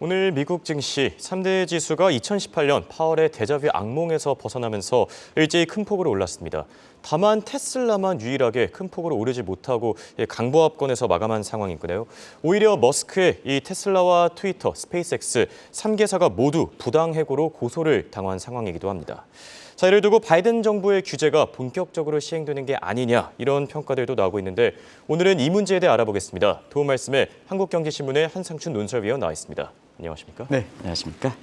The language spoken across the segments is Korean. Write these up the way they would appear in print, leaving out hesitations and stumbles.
오늘 미국 증시 3대 지수가 2018년 파월의 데자뷰 악몽에서 벗어나면서 일제히 큰 폭으로 올랐습니다. 다만 테슬라만 유일하게 큰 폭으로 오르지 못하고 강보합권에서 마감한 상황이고요. 오히려 머스크의 이 테슬라와 트위터, 스페이스X 3개사가 모두 부당해고로 고소를 당한 상황이기도 합니다. 자, 이를 두고 바이든 정부의 규제가 본격적으로 시행되는 게 아니냐 이런 평가들도 나오고 있는데 오늘은 이 문제에 대해 알아보겠습니다. 도움 말씀에 한국경제신문의 한상춘 논설위원 나와 있습니다. 안녕하십니까? 네, 안녕하십니까?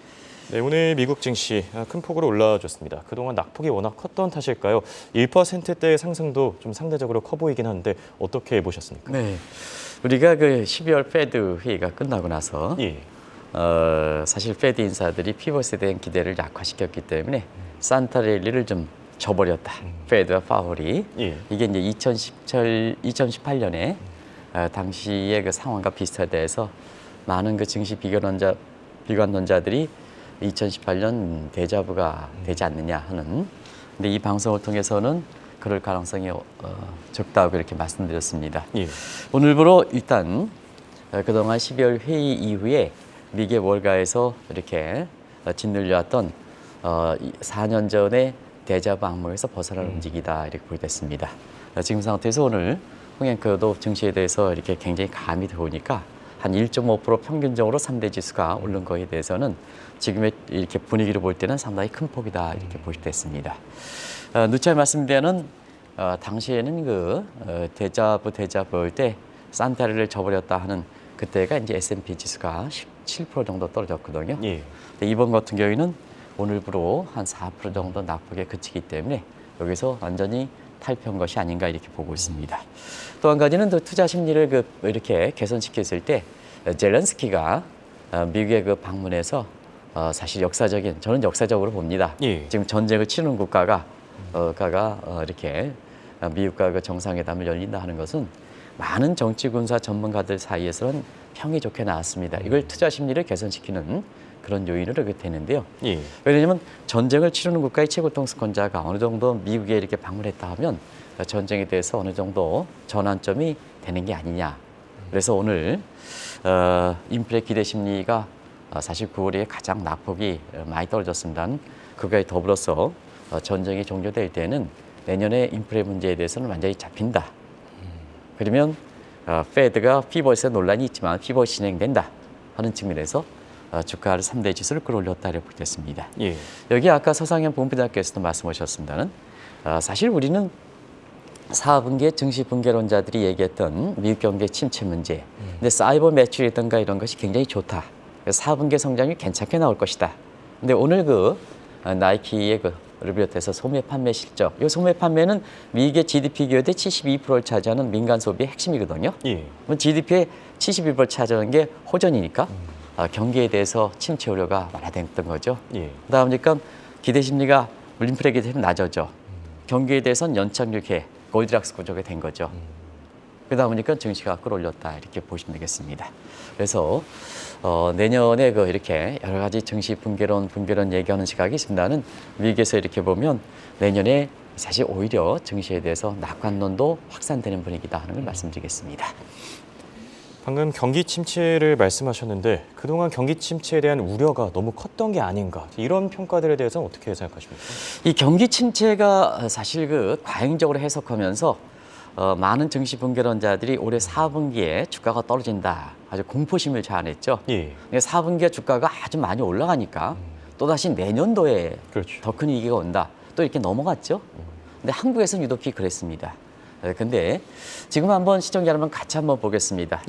네, 오늘 미국 증시 큰 폭으로 올라줬습니다. 그동안 낙폭이 워낙 컸던 탓일까요? 1%대의 상승도 좀 상대적으로 커 보이긴 한데 어떻게 보셨습니까? 네, 우리가 그 12월 패드 회의가 끝나고 나서 사실 패드 인사들이 피벗에 대한 기대를 약화시켰기 때문에 산타랠리를 좀 져버렸다. 패드와 파월이 이게 이제 2018년에 당시의 그 상황과 비슷하대해서 많은 그 증시 비관론자들이 2018년 데자부가 되지 않느냐 하는. 근데 이 방송을 통해서는 그럴 가능성이 적다고 이렇게 말씀드렸습니다. 오늘부로 일단 그동안 12월 회의 이후에 미국의 월가에서 이렇게 짓눌려왔던 4년 전에 데자부 악몽에서 벗어날 움직이다 이렇게 보겠습니다. 지금 상태에서 오늘 홍행크도 증시에 대해서 이렇게 굉장히 감이 들어오니까 한 1.5% 평균적으로 3대 지수가 오른 거에 대해서는 지금의 이렇게 분위기를 볼 때는 상당히 큰 폭이다 이렇게 볼 수 있습니다. 누차 말씀드리는 당시에는 그 데자부 올 때 산타를 져버렸다 하는 그때가 이제 S&P 지수가 17% 정도 떨어졌거든요. 근데 이번 같은 경우에는 오늘부로 한 4% 정도 낙폭에 그치기 때문에 여기서 완전히 탈피한 것이 아닌가 이렇게 보고 있습니다. 또 한 가지는 또 투자 심리를 이렇게 개선시켰을 때 젤렌스키가 미국의 그 방문에서 사실 저는 역사적으로 봅니다. 지금 전쟁을 치르는 국가가 이렇게 미국과 그 정상회담을 열린다 하는 것은 많은 정치 군사 전문가들 사이에서는 평이 좋게 나왔습니다. 이걸 투자 심리를 개선시키는 그런 요인으로 되는데요. 왜냐하면 전쟁을 치르는 국가의 최고 통수권자가 어느 정도 미국에 이렇게 방문했다 하면 전쟁에 대해서 어느 정도 전환점이 되는 게 아니냐. 그래서 오늘 인플레 기대 심리가 사실 9월에 가장 낙폭이 많이 떨어졌습니다. 그거에 더불어서 전쟁이 종료될 때는 내년에 인플레 문제에 대해서는 완전히 잡힌다. 그러면 페드가 피벗에 논란이 있지만 피벗이 진행된다 하는 측면에서 주가를 3대 지수를 끌어올렸다 이렇게 보겠습니다. 여기 아까 서상현 본부장께서도 말씀하셨습니다는 사실 우리는 4분기에 증시 붕괴론자들이 얘기했던 미국 경제 침체 문제, 근데 사이버 매출이든가 이런 것이 굉장히 좋다. 4분기 성장이 괜찮게 나올 것이다. 근데 오늘 나이키의 를 비롯해서 소매 판매 실적, 이 소매 판매는 미국의 GDP 기여대 72%를 차지하는 민간 소비의 핵심이거든요. 그럼 GDP의 72%를 차지하는 게 호전이니까 경기에 대해서 침체 우려가 완화됐던 거죠. 그러다 보니까 기대 심리가 인플레 기대는 낮아져. 경기에 대해서는 연착륙해 골디락스 구조가 된 거죠. 그러다 보니까 증시가 끌어올렸다 이렇게 보시면 되겠습니다. 그래서 내년에 이렇게 여러 가지 증시 붕괴론 얘기하는 시각이 있습니다는 미국에서 이렇게 보면 내년에 사실 오히려 증시에 대해서 낙관론도 확산되는 분위기다 하는 걸 말씀드리겠습니다. 방금 경기 침체를 말씀하셨는데 그동안 경기 침체에 대한 우려가 너무 컸던 게 아닌가 이런 평가들에 대해서는 어떻게 생각하십니까? 이 경기 침체가 사실 과잉적으로 해석하면서 많은 증시 붕괴론자들이 올해 4분기에 주가가 떨어진다 아주 공포심을 자아냈죠. 4분기에 주가가 아주 많이 올라가니까 또다시 내년도에 더 큰 위기가 온다. 또 이렇게 넘어갔죠. 근데 한국에서는 유독히 그랬습니다. 근데 지금 한번 시청자 여러분 같이 한번 보겠습니다.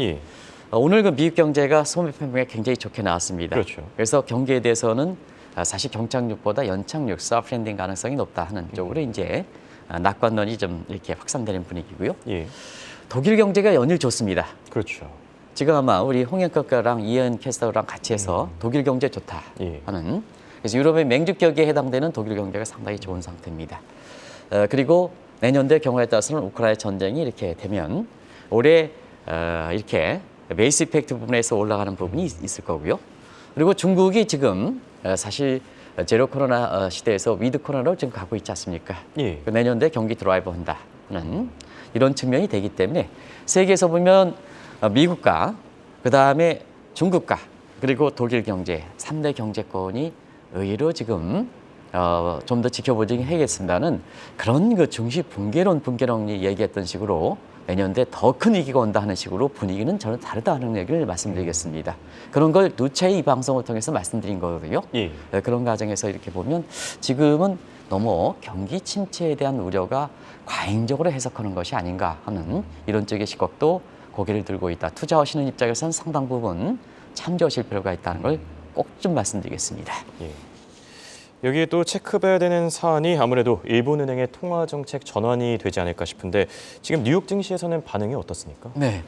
오늘 미국 경제가 소매 판매가 굉장히 좋게 나왔습니다. 그래서 경기에 대해서는 사실 경착륙보다 연착륙, 소프트 랜딩 가능성이 높다 하는 쪽으로 이제 낙관론이 좀 이렇게 확산되는 분위기고요. 독일 경제가 연일 좋습니다. 지금 아마 우리 홍영석과랑 이현 캐스터랑 같이 해서 독일 경제 좋다 하는. 그래서 유럽의 맹주격에 해당되는 독일 경제가 상당히 좋은 상태입니다. 그리고 내년도의 경우에 따라서는 우크라이나 전쟁이 이렇게 되면 올해 이렇게 베이스 이펙트 부분에서 올라가는 부분이 있을 거고요. 그리고 중국이 지금 사실 제로 코로나 시대에서 위드 코로나로 지금 가고 있지 않습니까? 내년도에 경기 드라이브 한다 하는 이런 측면이 되기 때문에 세계에서 보면 미국과 그다음에 중국과 그리고 독일 경제, 3대 경제권이 의외로 지금 좀 더 지켜보지 해야겠습니다는 그런 그 중시 붕괴론이 얘기했던 식으로 내년도에 더 큰 위기가 온다 하는 식으로 분위기는 저는 다르다 하는 얘기를 말씀드리겠습니다. 그런 걸 누차히 이 방송을 통해서 말씀드린 거거든요. 예. 그런 과정에서 이렇게 보면 지금은 너무 경기 침체에 대한 우려가 과잉적으로 해석하는 것이 아닌가 하는 이런 쪽의 시각도 고개를 들고 있다. 투자하시는 입장에서는 상당 부분 참조하실 필요가 있다는 걸 꼭 좀 말씀드리겠습니다. 예. 여기에 또 체크해야 되는 사안이 아무래도 일본은행의 통화정책 전환이 되지 않을까 싶은데 지금 뉴욕 증시에서는 반응이 어떻습니까? 네,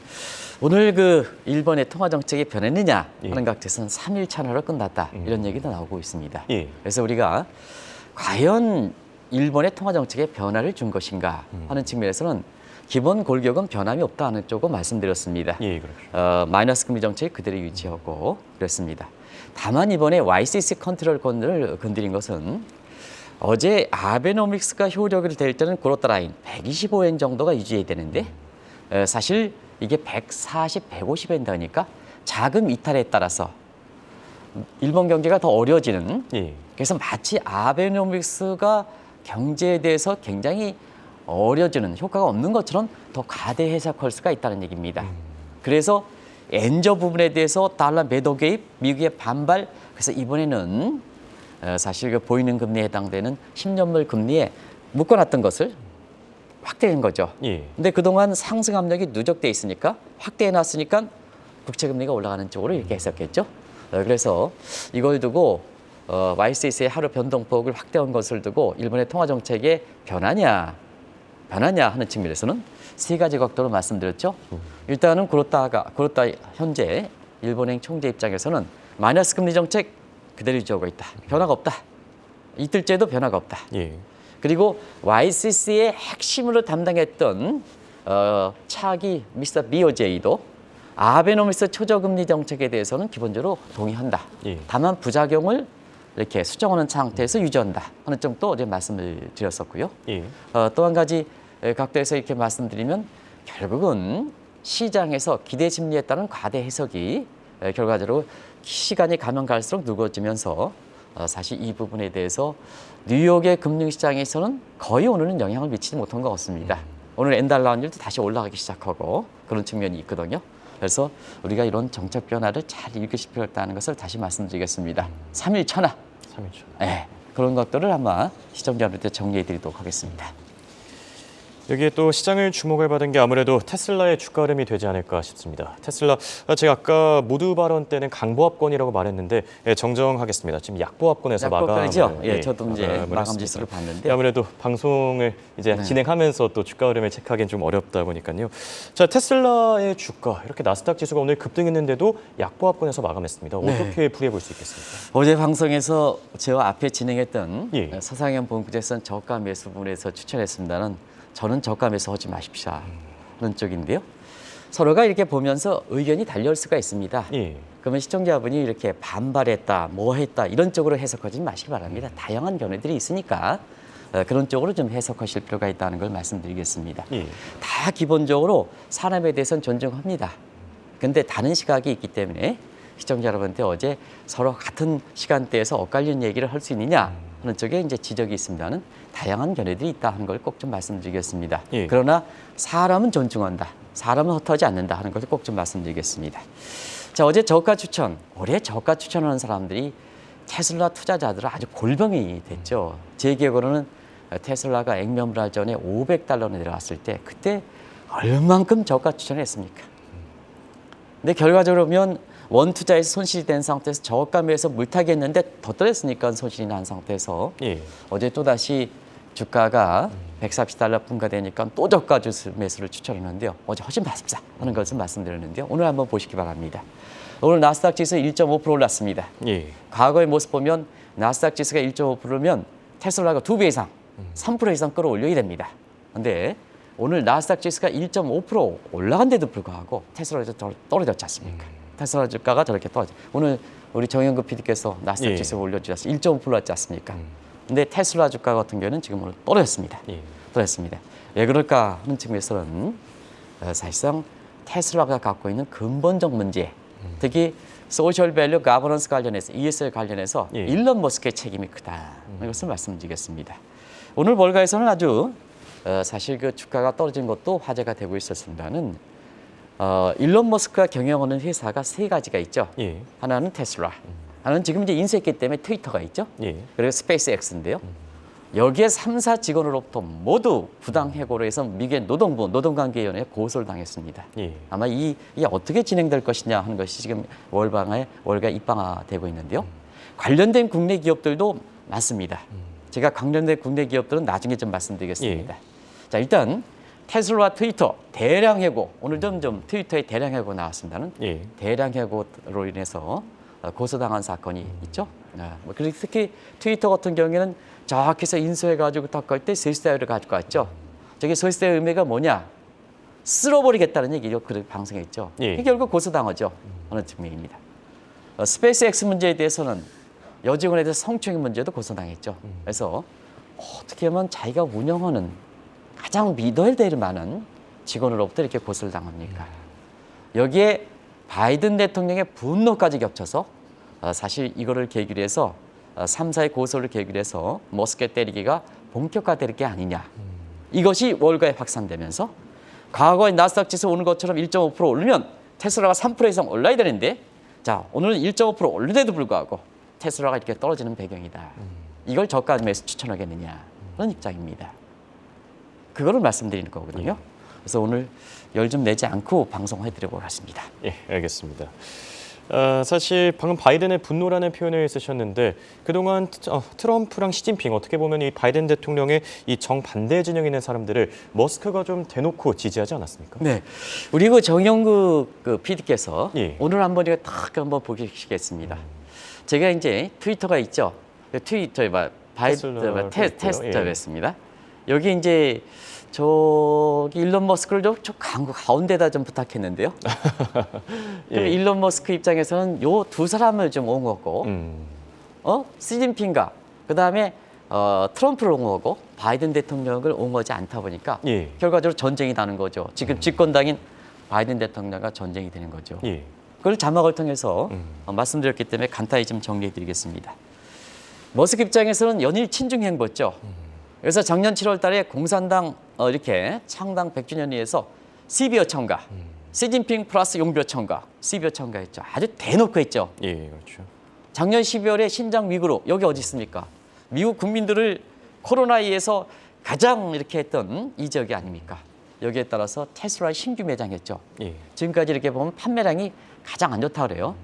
오늘 그 일본의 통화정책이 변했느냐 예. 하는 각도에서는 3일 찬화로 끝났다 이런 얘기도 나오고 있습니다. 예. 그래서 우리가 과연 일본의 통화정책에 변화를 준 것인가 하는 측면에서는 기본 골격은 변함이 없다 하는 쪽을 말씀드렸습니다. 예, 그렇죠. 마이너스 금리 정책이 그대로 유지하고 그랬습니다. 다만 이번에 YCC 컨트롤권을 건드린 것은 어제 아베노믹스가 효력을 될 때는 그로타 라인 125엔 정도가 유지해야 되는데 사실 이게 140, 150엔 되니까 자금 이탈에 따라서 일본 경제가 더 어려워지는 예. 그래서 마치 아베노믹스가 경제에 대해서 굉장히 어려지는 효과가 없는 것처럼 더 과대 해석할 수가 있다는 얘기입니다. 그래서 엔저 부분에 대해서 달러 매도 개입, 미국의 반발. 그래서 이번에는 사실 그 보이는 금리에 해당되는 10년물 금리에 묶어놨던 것을 확대한 거죠. 예. 근데 그동안 상승 압력이 누적돼 있으니까 확대해놨으니까 국채 금리가 올라가는 쪽으로 이렇게 해석했죠. 그래서 이걸 두고 YCC의 하루 변동폭을 확대한 것을 두고 일본의 통화 정책의 변화냐 하는 측면에서는 세 가지 각도로 말씀드렸죠. 일단은 그렇다 현재 일본행 총재 입장에서는 마이너스 금리 정책 그대로 유지하고 있다. 변화가 없다. 이틀째도 변화가 없다. 예. 그리고 YCC의 핵심으로 담당했던 차기 미스터 BOJ도 아베노믹스 초저금리 정책에 대해서는 기본적으로 동의한다. 예. 다만 부작용을 이렇게 수정하는 상태에서 유지한다 하는 점도 어제 말씀을 드렸었고요. 예. 또 한 가지 각도에서 이렇게 말씀드리면 결국은 시장에서 기대 심리에 따른 과대 해석이 결과적으로 시간이 가면 갈수록 누그러지면서 사실 이 부분에 대해서 뉴욕의 금융시장에서는 거의 오늘은 영향을 미치지 못한 것 같습니다. 오늘 엔달러 환율도 다시 올라가기 시작하고 그런 측면이 있거든요. 그래서 우리가 이런 정책 변화를 잘 읽으실 필요가 있다는 것을 다시 말씀드리겠습니다. 3일 천하. 3일차. 네, 그런 것들을 아마 시청자분들께 정리해 드리도록 하겠습니다. 여기에 또 시장을 주목을 받은 게 아무래도 테슬라의 주가 흐름이 되지 않을까 싶습니다. 테슬라, 제가 아까 모두 발언 때는 강보합권이라고 말했는데 정정하겠습니다. 지금 약보합권에서 약보합권이죠? 예, 저도 이제 마감을 마감 했습니다. 지수를 봤는데 아무래도 방송을 이제 네. 진행하면서 또 주가 흐름을 체크하기는 좀 어렵다 보니까요. 자, 테슬라의 주가 이렇게 나스닥 지수가 오늘 급등했는데도 약보합권에서 마감했습니다. 네. 어떻게 풀이해 볼 수 있겠습니까? 어제 방송에서 저와 앞에 진행했던 예. 서상현 본부장선 저가 매수 부분에서 추천했습니다는 저는 저가 매수하지 마십시오 하는 쪽인데요. 서로가 이렇게 보면서 의견이 달려올 수가 있습니다. 예. 그러면 시청자분이 이렇게 반발했다, 뭐 했다 이런 쪽으로 해석하지 마시기 바랍니다. 다양한 견해들이 있으니까 그런 쪽으로 좀 해석하실 필요가 있다는 걸 말씀드리겠습니다. 예. 다 기본적으로 사람에 대해서는 존중합니다. 근데 다른 시각이 있기 때문에 시청자 여러분한테 어제 서로 같은 시간대에서 엇갈리는 얘기를 할 수 있느냐 하는 쪽에 이제 지적이 있습니다는 다양한 견해들이 있다 하는 걸 꼭 좀 말씀드리겠습니다. 예. 그러나 사람은 존중한다. 사람은 헛하지 않는다 하는 것을 꼭 좀 말씀드리겠습니다. 자, 어제 저가 추천, 올해 저가 추천하는 사람들이 테슬라 투자자들은 아주 골병이 됐죠. 제 기억으로는 테슬라가 액면불알전에 $500로 내려갔을 때 그때 얼만큼 저가 추천을 했습니까? 근데 결과적으로 보면 원 투자에서 손실이 된 상태에서 저가매에서 물타기 했는데 더 떨어졌으니까 손실이 난 상태에서 예. 어제 또다시 주가가 $140 분가되니까 또 저가 매수를 추천했는데요. 어제 훨씬 맞습니다 하는 것을 말씀드렸는데요. 오늘 한번 보시기 바랍니다. 오늘 나스닥 지수 1.5% 올랐습니다. 예. 과거의 모습 보면 나스닥 지수가 1.5%면 테슬라가 2배 이상, 3% 이상 끌어올려야 됩니다. 그런데 오늘 나스닥 지수가 1.5% 올라간데도 불구하고 테슬라가 떨어졌지 않습니까? 테슬라 주가가 저렇게 떨어져. 오늘 우리 정영급 PD께서 나스닥 예. 지수 올려주셔서 1.5% 왔지 않습니까? 근데 테슬라 주가 같은 경우는 지금 오늘 떨어졌습니다. 예. 떨어졌습니다. 왜 그럴까 하는 측면에서는 사실상 테슬라가 갖고 있는 근본적 문제, 특히 소셜 밸류 가버넌스 관련해서 ESG 관련해서 예. 일론 머스크의 책임이 크다. 이것을 말씀드리겠습니다. 오늘 월가에서는 아주 사실 그 주가가 떨어진 것도 화제가 되고 있었습니다는 일론 머스크가 경영하는 회사가 세 가지가 있죠. 예. 하나는 테슬라, 하나는 지금 이제 인수했기 때문에 트위터가 있죠. 예. 그리고 스페이스X인데요. 여기에 3사 직원으로부터 모두 부당 해고로 해서 미국의 노동부 노동관계위원회에 고소를 당했습니다. 예. 아마 이게 어떻게 진행될 것이냐 하는 것이 지금 월가 입방화되고 있는데요. 관련된 국내 기업들도 많습니다. 제가 관련된 국내 기업들은 나중에 좀 말씀드리겠습니다. 자, 일단 테슬라 트위터 대량 해고, 오늘 좀 트위터에 대량 해고 나왔습니다는 예. 대량 해고로 인해서 고소당한 사건이 있죠. 그리고 특히 트위터 같은 경우에는 저기서 인수해가지고 덕할 때 스위스대를 가지고 왔죠. 저게 스위스대의 의미가 뭐냐? 쓸어버리겠다는 얘기죠. 그 방송에 있죠. 예. 이게 결국 고소당하죠. 하는 측면입니다. 스페이스X 문제에 대해서는 여직원에 대해서 성추행 문제도 고소당했죠. 그래서 어떻게 하면 자기가 운영하는 가장 믿어야 될 만한 직원으로부터 이렇게 고소를 당합니까? 여기에 바이든 대통령의 분노까지 겹쳐서 사실 이거를 계기로 해서 3사의 고소를 계기로 해서 머스크 때리기가 본격화될 게 아니냐. 이것이 월가에 확산되면서 과거에 나스닥 지수 오는 것처럼 1.5% 오르면 테슬라가 3% 이상 올라야 되는데 자, 오늘은 1.5% 오르는데도 불구하고 테슬라가 이렇게 떨어지는 배경이다. 이걸 저가 매수 추천하겠느냐. 그런 입장입니다. 그거를 말씀드리는 거거든요. 그래서 오늘 열 좀 내지 않고 방송해드리고 갔습니다. 예, 알겠습니다. 사실 방금 바이든의 분노라는 표현을 쓰셨는데 그동안 트럼프랑 시진핑 어떻게 보면 이 바이든 대통령의 이 정반대 진영에 있는 사람들을 머스크가 좀 대놓고 지지하지 않았습니까? 네, 우리 그 정영국 그 PD께서 예. 오늘 한번 이거 딱 한번 보시겠습니다. 제가 이제 트위터가 있죠. 테스트였습니다. 여기 이제 저기 일론 머스크를 저 가운데다 좀 부탁했는데요. 예. 일론 머스크 입장에서는 요 두 사람을 좀 옹호하고, 시진핑과 그 다음에 트럼프를 옹호하고 바이든 대통령을 옹호하지 않다 보니까 예. 결과적으로 전쟁이 나는 거죠. 지금 집권당인 바이든 대통령과 전쟁이 되는 거죠. 예. 그걸 자막을 통해서 말씀드렸기 때문에 간단히 좀 정리해드리겠습니다. 머스크 입장에서는 연일 친중 행보죠. 그래서 작년 7월 달에 공산당 이렇게 창당 100주년위에서 시비어 청가, 시진핑 플러스 용비어 청가, 시비어 청가했죠. 아주 대놓고 했죠. 예, 그렇죠. 작년 12월에 신장 위구르, 여기 어디 있습니까? 미국 국민들을 코로나에 의해서 가장 이렇게 했던 이 지역이 아닙니까? 여기에 따라서 테슬라 신규 매장했죠. 예. 지금까지 이렇게 보면 판매량이 가장 안 좋다고 그래요.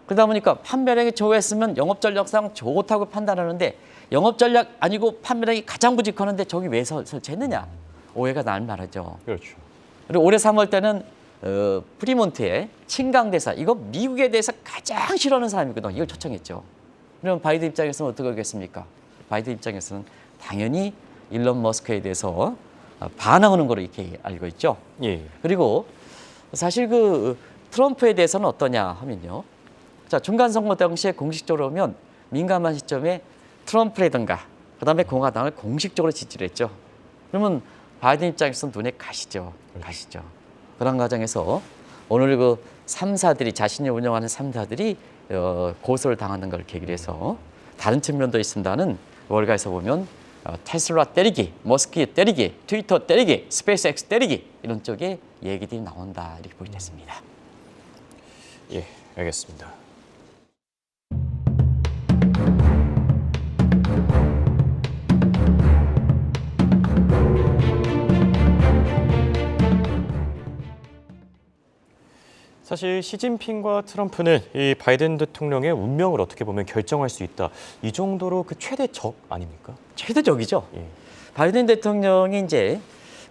그러다 보니까 판매량이 좋았으면 영업 전략상 좋다고 판단하는데 영업 전략 아니고 판매량이 가장 부족하는데 저기 왜 설치했느냐? 오해가 날 말하죠. 그렇죠. 그리고 올해 3월 때는 프리몬트의 친강대사, 이거 미국에 대해서 가장 싫어하는 사람이거든요. 이걸 초청했죠. 그러면 바이든 입장에서는 어떻게 하겠습니까? 바이든 입장에서는 당연히 일론 머스크에 대해서 반항하는 거로 이렇게 알고 있죠. 예. 그리고 사실 그 트럼프에 대해서는 어떠냐 하면요. 자, 중간 선거 당시에 공식적으로 보면 민감한 시점에 트럼프라든가 그다음에 공화당을 공식적으로 지지를 했죠. 그러면 바이든 입장에서는 눈에 가시죠. 가시죠. 그런 과정에서 오늘 그 3사들이 자신이 운영하는 3사들이 고소를 당하는 걸 계기로 해서 다른 측면도 있습니다는 월가에서 보면 테슬라 때리기, 머스크 때리기, 트위터 때리기, 스페이스X 때리기 이런 쪽에 얘기들이 나온다 이렇게 보이겠습니다. 예, 알겠습니다. 사실 시진핑과 트럼프는 이 바이든 대통령의 운명을 어떻게 보면 결정할 수 있다. 이 정도로 그 최대 적 아닙니까? 최대적이죠. 예. 바이든 대통령이 이제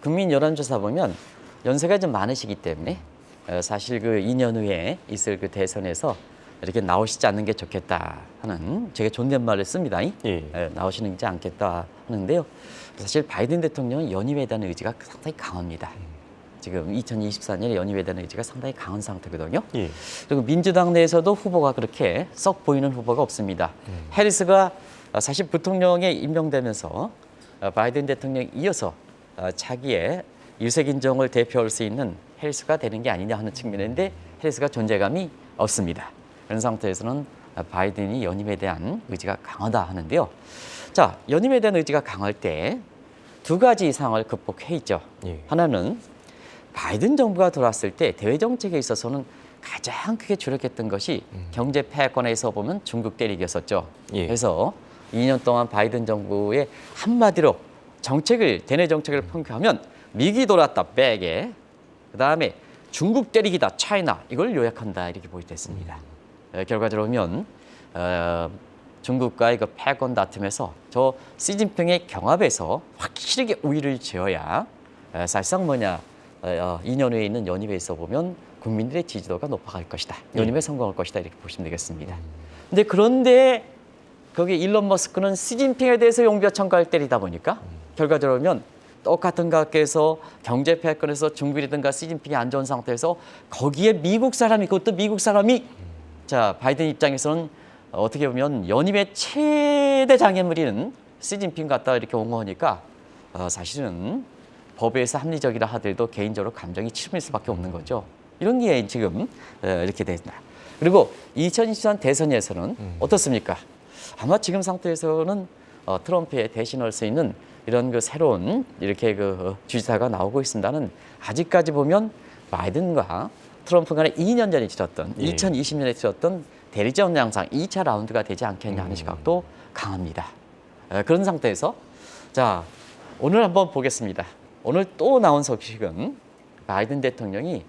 국민 여론조사 보면 연세가 좀 많으시기 때문에 사실 그 2년 후에 있을 그 대선에서 이렇게 나오시지 않는 게 좋겠다 하는 제가 존댓말을 씁니다. 예. 나오시는 게 않겠다 하는데요. 사실 바이든 대통령은 연임에 대한 의지가 상당히 강합니다. 지금 2024년에 연임에 대한 의지가 상당히 강한 상태거든요. 예. 그리고 민주당 내에서도 후보가 그렇게 썩 보이는 후보가 없습니다. 해리스가 사실 부통령에 임명되면서 바이든 대통령에 이어서 자기의 유색 인종을 대표할 수 있는 해리스가 되는 게 아니냐 하는 측면인데 해리스가 존재감이 없습니다. 그런 상태에서는 바이든이 연임에 대한 의지가 강하다 하는데요. 자, 연임에 대한 의지가 강할 때 두 가지 이상을 극복해 있죠. 예. 하나는 바이든 정부가 들어왔을 때 대외 정책에 있어서는 가장 크게 주력했던 것이 경제 패권에서 보면 중국 때리기였었죠. 예. 그래서 2년 동안 바이든 정부의 한마디로 대내 정책을 평가하면 미국이 돌았다 백에, 그다음에 중국 때리기다 차이나, 이걸 요약한다 이렇게 보여졌습니다. 결과적으로 보면 중국과의 그 패권 다툼에서 저 시진핑의 경합에서 확실하게 우위를 지어야 사실상 2년 후에 있는 연임에 있어 보면 국민들의 지지도가 높아갈 것이다. 연임에 성공할 것이다 이렇게 보시면 되겠습니다. 그런데 거기 일론 머스크는 시진핑에 대해서 용비어천가를 때리다 보니까 결과적으로 보면 똑같은 각계에서 경제 패권에서 중국이든가 시진핑이 안 좋은 상태에서 거기에 미국 사람이, 그것도 미국 사람이 자 바이든 입장에서는 어떻게 보면 연임의 최대 장애물인 시진핑 갖다 이렇게 옹호하니까 사실은 법에서 합리적이라 하더라도 개인적으로 감정이 치밀 수밖에 없는 거죠. 이런 게 지금 이렇게 된다. 그리고 2024년 대선에서는 어떻습니까? 아마 지금 상태에서는 트럼프에 대신할 수 있는 이런 그 새로운 이렇게 그 주지사가 나오고 있습니다는 아직까지 보면 바이든과 트럼프 간에 2년 전에 치렀던 2020년에 치렀던 대리전 양상 2차 라운드가 되지 않겠냐 하는 시각도 강합니다. 그런 상태에서 자 오늘 한번 보겠습니다. 오늘 또 나온 소식은 바이든 대통령이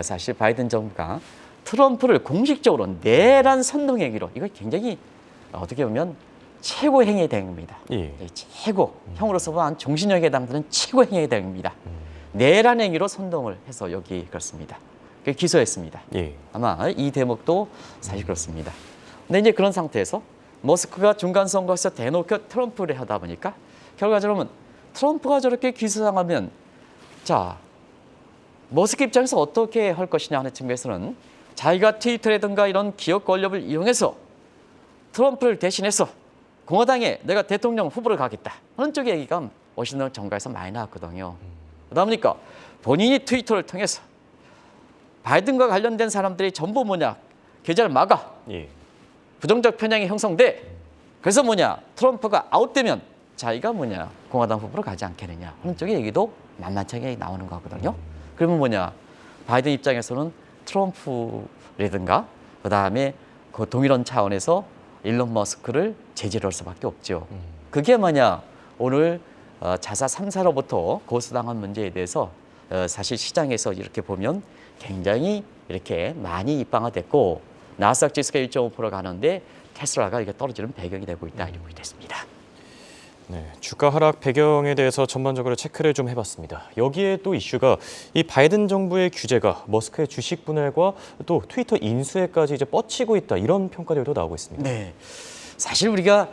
사실 바이든 정부가 트럼프를 공식적으로 내란 선동 행위로, 이거 굉장히 어떻게 보면 최고 행위의 대응입니다. 예. 최고, 형으로서 보면 정신력에 해당되는 최고 행위의 대응입니다. 내란 행위로 선동을 해서 여기 그렇습니다. 기소했습니다. 예. 아마 이 대목도 사실 그렇습니다. 근데 이제 그런 상태에서 머스크가 중간 선거에서 대놓고 트럼프를 하다 보니까 결과적으로 트럼프가 저렇게 기소당하면 자 머스크 입장에서 어떻게 할 것이냐 하는 측면에서는 자기가 트위터라든가 이런 기업 권력을 이용해서 트럼프를 대신해서 공화당에 내가 대통령 후보를 가겠다 하는 쪽의 얘기가 워싱턴 정가에서 많이 나왔거든요. 그러다 보니까 본인이 트위터를 통해서 바이든과 관련된 사람들이 전부 계좌를 막아. 예. 부정적 편향이 형성돼. 그래서 트럼프가 아웃되면 자기가 공화당 후보로 가지 않겠느냐 하는 쪽의 얘기도 만만찮게 나오는 거거든요. 그러면 바이든 입장에서는 트럼프라든가 그다음에 그 동일한 차원에서 일론 머스크를 제지를 할 수밖에 없죠. 그게 오늘 자사 3사로부터 고소당한 문제에 대해서 사실 시장에서 이렇게 보면 굉장히 이렇게 많이 입방화됐고 나스닥 지수가 1.5% 가는데 테슬라가 이게 떨어지는 배경이 되고 있다 이렇게 됐습니다. 네, 주가 하락 배경에 대해서 전반적으로 체크를 좀 해봤습니다. 여기에 또 이슈가 이 바이든 정부의 규제가 머스크의 주식 분할과 또 트위터 인수에까지 이제 뻗치고 있다, 이런 평가들도 나오고 있습니다. 네, 사실 우리가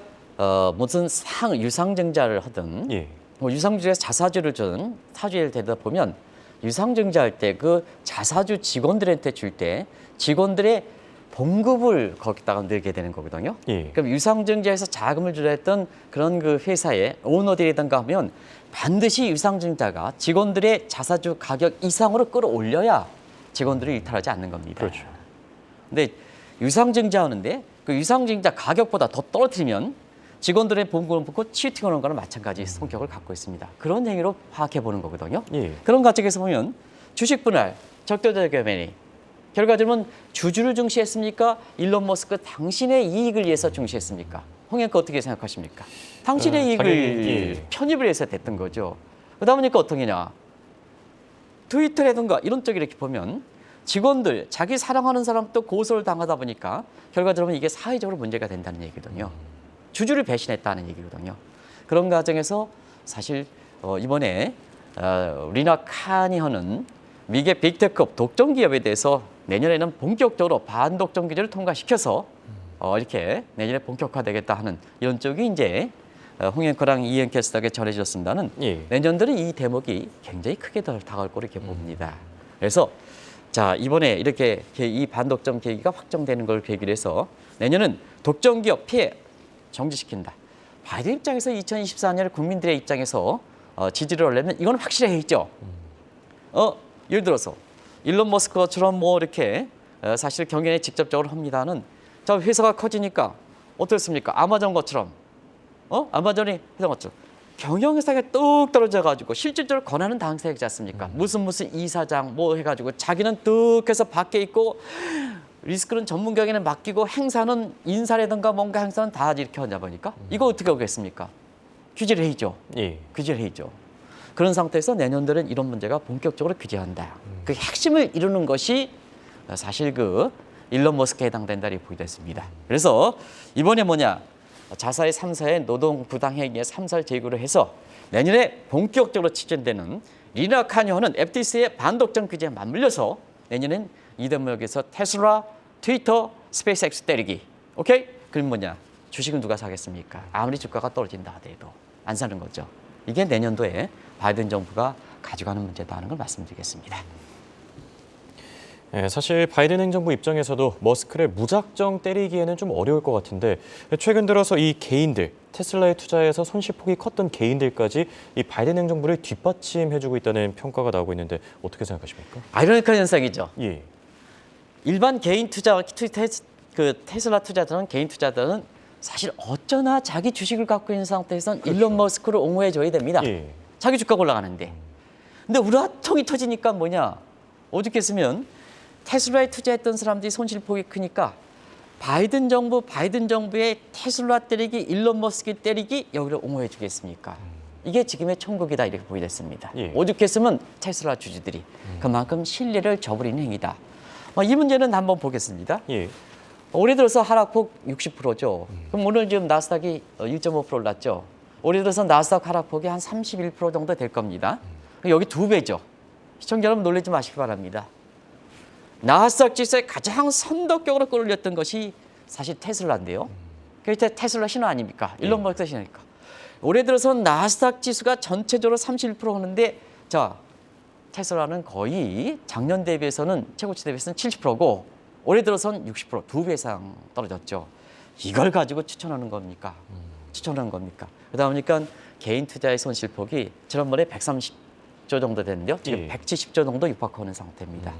무슨 유상증자를 하든 예. 유상증자에서 자사주를 준 사주를 대다 보면 유상증자 할 때 그 자사주 직원들한테 줄 때 직원들의 봉급을 거기다가 넣게 되는 거거든요. 예. 그럼 유상증자에서 자금을 주려 했던 그런 그 회사의 오너들이든가 하면 반드시 유상증자가 직원들의 자사주 가격 이상으로 끌어올려야 직원들이 일탈하지 않는 겁니다. 그렇죠. 근데 유상증자하는데 그 유상증자 가격보다 더 떨어뜨리면 직원들의 봉급을 받고 치팅하는 거랑 마찬가지 성격을 갖고 있습니다. 그런 행위로 파악해 보는 거거든요. 예. 그런 관점에서 보면 주식 분할, 적대적 매매, 결과적으로는 주주를 중시했습니까? 일론 머스크 당신의 이익을 위해서 중시했습니까? 홍영크 어떻게 생각하십니까? 당신의 이익을 예. 편입을 해서 됐던 거죠. 그러다 보니까 어떠냐? 트위터라든가 이런 쪽에 이렇게 보면 직원들, 자기 사랑하는 사람도 고소를 당하다 보니까 결과적으로 이게 사회적으로 문제가 된다는 얘기거든요. 주주를 배신했다는 얘기거든요. 그런 과정에서 사실 이번에 리나 칸이 하는 미국의 빅테크업 독점 기업에 대해서 내년에는 본격적으로 반독점 규제를 통과시켜서 이렇게 내년에 본격화되겠다 하는 이런 쪽이 이제 홍영커랑 이현 캐스터에게 전해졌습니다는 예. 내년들은 이 대목이 굉장히 크게 다가올 거로 이렇게 봅니다. 그래서 자 이번에 이렇게 이 반독점 계기가 확정되는 걸 계기로 해서 내년은 독점 기업 피해 정지시킨다. 바이든 입장에서 2024년에 국민들의 입장에서 지지를 하려면 이건 확실해 있죠. 예를 들어서 일론 머스크처럼 이렇게 사실 경영에 직접적으로 합니다는 저 회사가 커지니까 어떻습니까? 아마존 것처럼 아마존이 회사 것처럼 경영회사가 뚝 떨어져가지고 실질적으로 권한은 당사자이지 않습니까? 무슨 이사장 뭐 해가지고 자기는 뚝 해서 밖에 있고 리스크는 전문경에는 맡기고 행사는 인사라든가 뭔가 행사는 다 이렇게 하다 보니까 이거 어떻게 하겠습니까? 규제를 해야죠. 예. 규제를 해야죠. 그런 상태에서 내년도는 이런 문제가 본격적으로 규제한다. 그 핵심을 이루는 것이 사실 그 일론 머스크에 해당된다 이렇게 보게 됐습니다. 그래서 이번에 뭐냐 자사의 3사의 노동 부당행위의 3사를 제기를 해서 내년에 본격적으로 추진되는 리나 카니어는 FTC의 반독점 규제에 맞물려서 내년엔 이 대목에서 테슬라, 트위터, 스페이스X 때리기. 오케이? 그럼 뭐냐? 주식은 누가 사겠습니까? 아무리 주가가 떨어진다 하더라도 안 사는 거죠. 이게 내년도에 바이든 정부가 가져가는 문제다 하는 걸 말씀드리겠습니다. 네, 사실 바이든 행정부 입장에서도 머스크를 무작정 때리기에는 좀 어려울 것 같은데 최근 들어서 이 개인들, 테슬라에 투자해서 손실폭이 컸던 개인들까지 이 바이든 행정부를 뒷받침해주고 있다는 평가가 나오고 있는데 어떻게 생각하십니까? 아이러니컬 현상이죠. 예. 일반 개인 테슬라 투자자들은 개인 투자자들은 사실 어쩌나 자기 주식을 갖고 있는 상태에서는 그렇죠. 일론 머스크를 옹호해 줘야 됩니다. 예. 자기 주가가 올라가는데. 근데 우라통이 터지니까 뭐냐? 오죽했으면 테슬라에 투자했던 사람들이 손실폭이 크니까 바이든 정부의 테슬라 때리기, 일론 머스크 때리기 여기를 옹호해 주겠습니까? 이게 지금의 천국이다 이렇게 보게 됐습니다. 예. 오죽했으면 테슬라 주주들이 그만큼 신뢰를 저버리는 행위다. 이 문제는 한번 보겠습니다. 예. 올해 들어서 하락폭 60%죠. 그럼 오늘 지금 나스닥이 1.5% 올랐죠. 올해 들어서 나스닥 하락폭이 한 31% 정도 될 겁니다. 여기 2배죠. 시청자 여러분 놀라지 마시기 바랍니다. 나스닥 지수에 가장 선도격으로 끌어올렸던 것이 사실 테슬라인데요. 그게 테슬라 신호 아닙니까? 일론 머스크 신호니까. 올해 들어서 나스닥 지수가 전체적으로 31% 하는데 자 테슬라는 거의 작년 대비해서는 최고치 대비해서는 70%고 올해 들어서는 60% 2배 이상 떨어졌죠. 이걸 가지고 추천하는 겁니까? 추천하는 겁니까? 그러다 보니까 개인 투자의 손실폭이 지난번에 130조 정도 됐는데요. 지금 170조 정도 육박하는 상태입니다.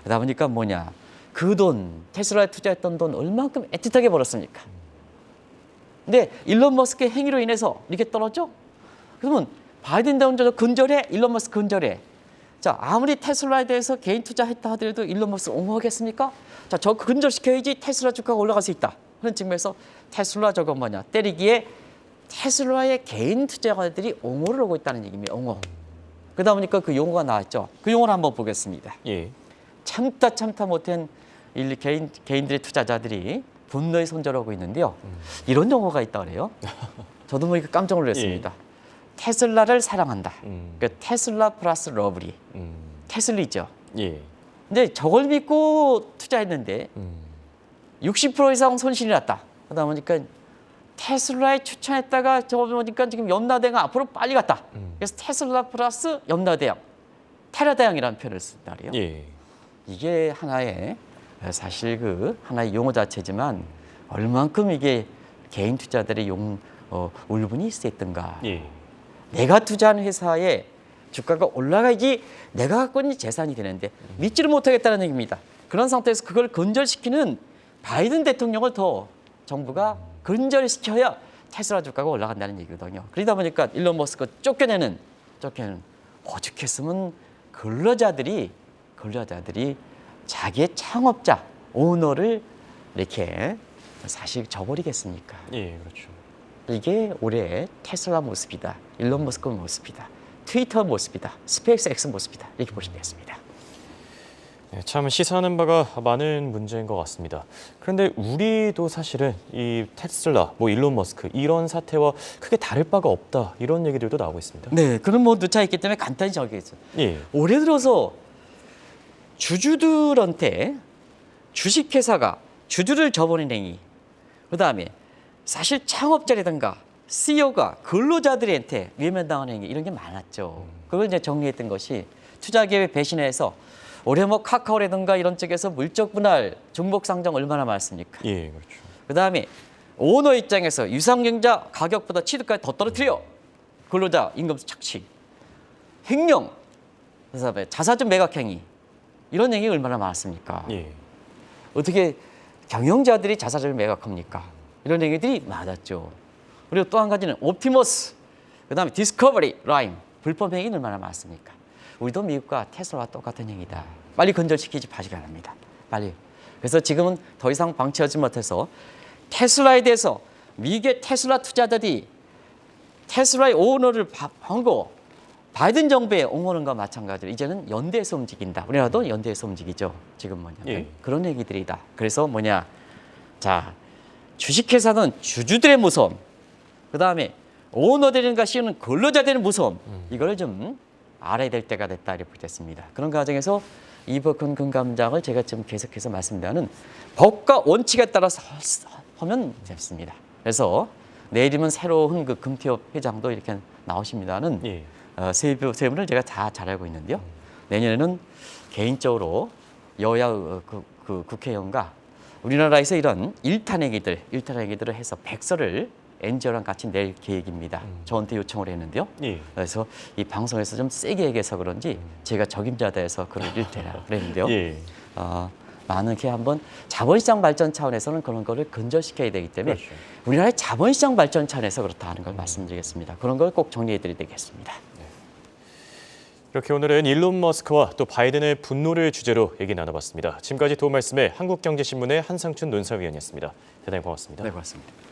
그러다 보니까 뭐냐? 그 돈, 테슬라에 투자했던 돈 얼마큼 애틋하게 벌었습니까? 근데 일론 머스크의 행위로 인해서 이렇게 떨어져? 그러면 바이든 대통령 근절해? 일론 머스크 근절해? 자, 아무리 테슬라에 대해서 개인 투자했다 하더라도 일론 머스크 옹호하겠습니까? 자, 저 근절시켜야지 테슬라 주가가 올라갈 수 있다. 그런 측면에서 테슬라 저거 뭐냐? 때리기에 테슬라의 개인 투자자들이 옹호를 하고 있다는 얘기입니다. 옹호. 그러다 보니까 그 용어가 나왔죠. 그 용어를 한번 보겠습니다. 예. 참다 못한 개인들의 투자자들이 분노에 손절하고 있는데요. 이런 용어가 있다 그래요. 저도 뭐 깜짝 놀랐습니다. 예. 테슬라를 사랑한다. 그러니까 테슬라 플러스 러블리. 테슬리죠. 예. 근데 저걸 믿고 투자했는데 60% 이상 손실이 났다. 그러다 보니까 테슬라에 추천했다가 저거 보니까 지금 염라대왕 앞으로 빨리 갔다. 그래서 테슬라 플러스 염라대왕, 테라대왕이라는 표현을 쓴다 그래요. 예. 이게 하나의 사실 그 하나의 용어 자체지만 얼만큼 이게 개인 투자들의 울분이 있었던가. 예. 내가 투자한 회사에 주가가 올라가야지 내가 갖고 있는 재산이 되는데 믿지를 못하겠다는 얘기입니다. 그런 상태에서 그걸 근절시키는 바이든 대통령을 더 정부가 근절시켜야 테슬라 주가가 올라간다는 얘기거든요. 그러다 보니까 일론 머스크 쫓겨내는 오죽했으면 근로자들이 자기의 창업자, 오너를 이렇게 사실 저버리겠습니까? 예, 그렇죠. 이게 올해 테슬라 모습이다. 일론 머스크 모습이다. 트위터 모습이다. 스페이스X 모습이다. 이렇게 보시면 되겠습니다. 네, 참 시사하는 바가 많은 문제인 것 같습니다. 그런데 우리도 사실은 이 테슬라, 일론 머스크 이런 사태와 크게 다를 바가 없다 이런 얘기들도 나오고 있습니다. 네, 그런 누차 있기 때문에 간단히 정리했죠. 예. 올해 들어서 주주들한테 주식회사가 주주를 저버리는 행위, 그다음에 사실 창업자라든가 CEO가 근로자들한테 외면당하는 행위 이런 게 많았죠. 그걸 이제 정리했던 것이 투자기업의 배신해서 올해 카카오라든가 이런 쪽에서 물적 분할, 중복 상장 얼마나 많습니까? 예, 그렇죠. 그다음에 오너 입장에서 유상증자 가격보다 취득가를 더 떨어뜨려 근로자 임금 착취, 횡령, 그다음에 자사주 매각 행위 이런 행위 얼마나 많았습니까? 예. 어떻게 경영자들이 자사를 매각합니까? 이런 얘기들이 많았죠. 그리고 또 한 가지는 옵티머스, 그다음에 디스커버리 라임, 불법 행위 얼마나 많습니까? 우리도 미국과 테슬라와 똑같은 행위다. 빨리 건절시키지 마시기 바랍니다. 빨리. 그래서 지금은 더 이상 방치하지 못해서 테슬라에 대해서 미국의 테슬라 투자자들이 테슬라의 오너를 반고 바이든 정부의 옹호하는 것과 마찬가지로 이제는 연대해서 움직인다. 우리나라도 연대해서 움직이죠. 지금 뭐냐면 예. 그런 얘기들이다. 그래서 뭐냐, 자, 주식회사는 주주들의 무서움, 그 다음에 오너들과 씌우는 근로자들의 무서움, 이걸 좀 알아야 될 때가 됐다 이렇게 보겠습니다. 그런 과정에서 이복훈 금감장을 제가 지금 계속해서 말씀드리는 법과 원칙에 따라서 하면 됐습니다. 그래서 내일이면 새로운 그 금태엽 회장도 이렇게 나오십니다는 예. 세 분을 제가 다 잘 알고 있는데요. 내년에는 개인적으로 여야 그 국회의원과 우리나라에서 이런 일탄 얘기들을 해서 백서를 NGO랑 같이 낼 계획입니다. 저한테 요청을 했는데요. 예. 그래서 이 방송에서 좀 세게 얘기해서 그런지 제가 적임자대에서 글을 읽대라 그랬는데요. 예. 많은 게 한번 자본시장 발전 차원에서는 그런 거를 근절시켜야 되기 때문에 그렇죠. 우리나라의 자본시장 발전 차원에서 그렇다 하는 걸 말씀드리겠습니다. 그런 걸 꼭 정리해드려야 되겠습니다. 이렇게 오늘은 일론 머스크와 또 바이든의 분노를 주제로 얘기 나눠봤습니다. 지금까지 도움 말씀에 한국경제신문의 한상춘 논사위원이었습니다. 대단히 고맙습니다. 네, 고맙습니다.